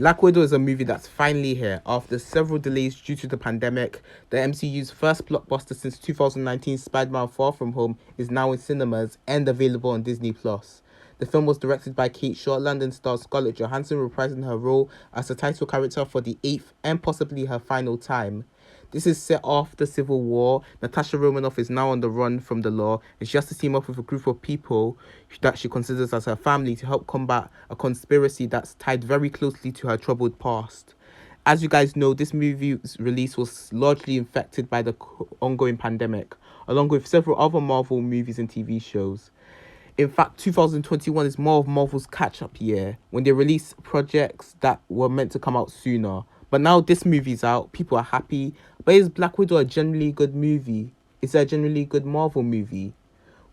Black Widow is a movie that's finally here. After several delays due to the pandemic, the MCU's first blockbuster since 2019, Spider-Man Far From Home, is now in cinemas and available on Disney+. The film was directed by Kate Shortland and stars Scarlett Johansson reprising her role as the title character for the 8th and possibly her final time. This is set after Civil War. Natasha Romanoff is now on the run from the law, and she has to team up with a group of people that she considers as her family to help combat a conspiracy that's tied very closely to her troubled past. As you guys know, this movie's release was largely infected by the ongoing pandemic, along with several other Marvel movies and TV shows. In fact, 2021 is more of Marvel's catch-up year, when they release projects that were meant to come out sooner. But now this movie's out, people are happy. But is Black Widow a generally good movie? Is it a generally good Marvel movie?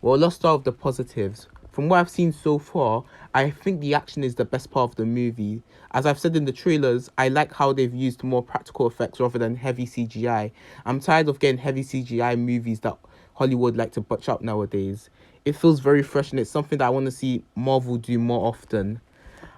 Well, let's start with the positives. From what I've seen so far, I think the action is the best part of the movie. As I've said in the trailers, I like how they've used more practical effects rather than heavy CGI. I'm tired of getting heavy CGI movies that Hollywood like to butch up nowadays. It feels very fresh and it's something that I want to see Marvel do more often.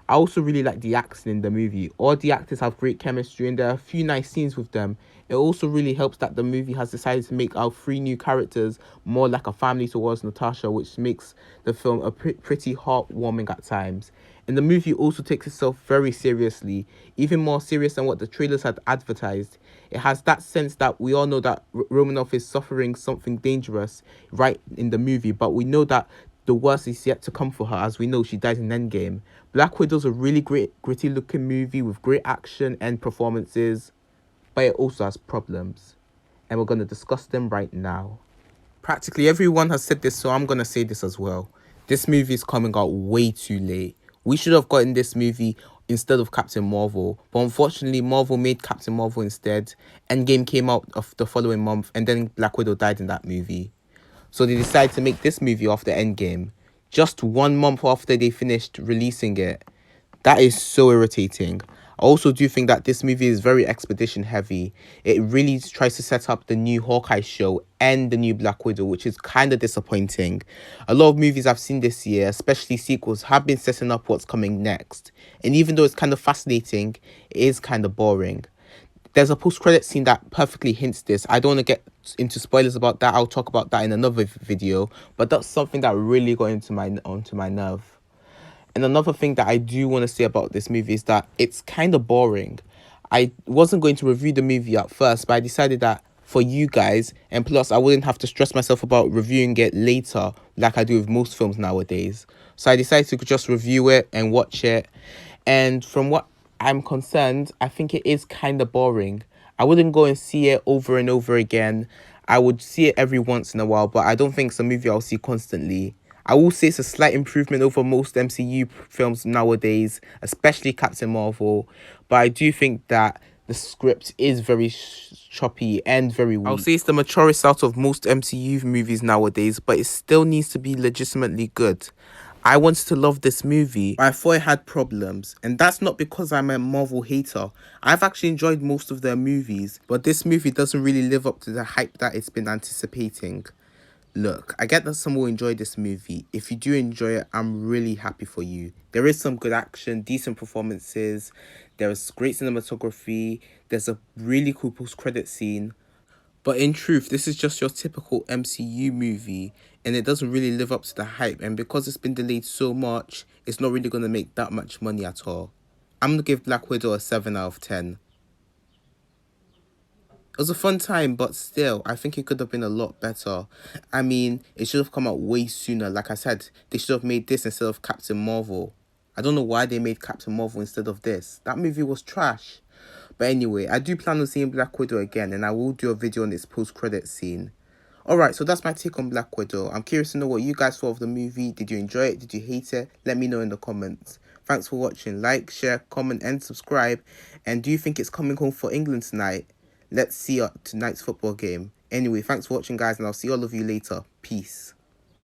I also really like the acting in the movie. All the actors have great chemistry and there are a few nice scenes with them. It also really helps that the movie has decided to make our 3 new characters more like a family towards Natasha, which makes the film a pretty heartwarming at times. And the movie also takes itself very seriously, even more serious than what the trailers had advertised. It has that sense that we all know that Romanoff is suffering something dangerous right in the movie, but we know that the worst is yet to come for her, as we know she dies in Endgame. Black Widow's a really great, gritty-looking movie with great action and performances, but it also has problems, and we're going to discuss them right now. Practically everyone has said this, so I'm going to say this as well. This movie is coming out way too late. We should have gotten this movie instead of Captain Marvel, but unfortunately Marvel made Captain Marvel instead. Endgame came out of the following month, and then Black Widow died in that movie. So they decided to make this movie after Endgame, just 1 month after they finished releasing it. That is so irritating. I also do think that this movie is very expedition heavy. It really tries to set up the new Hawkeye show and the new Black Widow, which is kind of disappointing. A lot of movies I've seen this year, especially sequels, have been setting up what's coming next. And even though it's kind of fascinating, it is kind of boring. There's a post-credit scene that perfectly hints this. I don't want to get into spoilers about that. I'll talk about that in another video. But that's something that really got onto my nerve. And another thing that I do want to say about this movie is that it's kind of boring. I wasn't going to review the movie at first, but I decided that for you guys, and plus I wouldn't have to stress myself about reviewing it later like I do with most films nowadays. So I decided to just review it and watch it. And from what I'm concerned, I think it is kind of boring. I wouldn't go and see it over and over again. I would see it every once in a while, but I don't think it's a movie I'll see constantly. I will say it's a slight improvement over most MCU films nowadays, especially Captain Marvel, but I do think that the script is very choppy and very weak. I'll say it's the maturest out of most MCU movies nowadays, but it still needs to be legitimately good. I wanted to love this movie, but I thought it had problems. And that's not because I'm a Marvel hater. I've actually enjoyed most of their movies, but this movie doesn't really live up to the hype that it's been anticipating. Look, I get that some will enjoy this movie. If you do enjoy it, I'm really happy for you. There is some good action, decent performances, there is great cinematography, there's a really cool post-credit scene. But in truth, this is just your typical MCU movie, and it doesn't really live up to the hype, and because it's been delayed so much, it's not really going to make that much money at all. I'm going to give Black Widow a 7 out of 10. It was a fun time, but still, I think it could have been a lot better. I mean, it should have come out way sooner. Like I said, they should have made this instead of Captain Marvel. I don't know why they made Captain Marvel instead of this. That movie was trash. But anyway, I do plan on seeing Black Widow again, and I will do a video on this post-credit scene. Alright, so that's my take on Black Widow. I'm curious to know what you guys thought of the movie. Did you enjoy it? Did you hate it? Let me know in the comments. Thanks for watching. Like, share, comment, and subscribe. And do you think it's coming home for England tonight? Let's see tonight's football game. Anyway, thanks for watching, guys, and I'll see all of you later. Peace.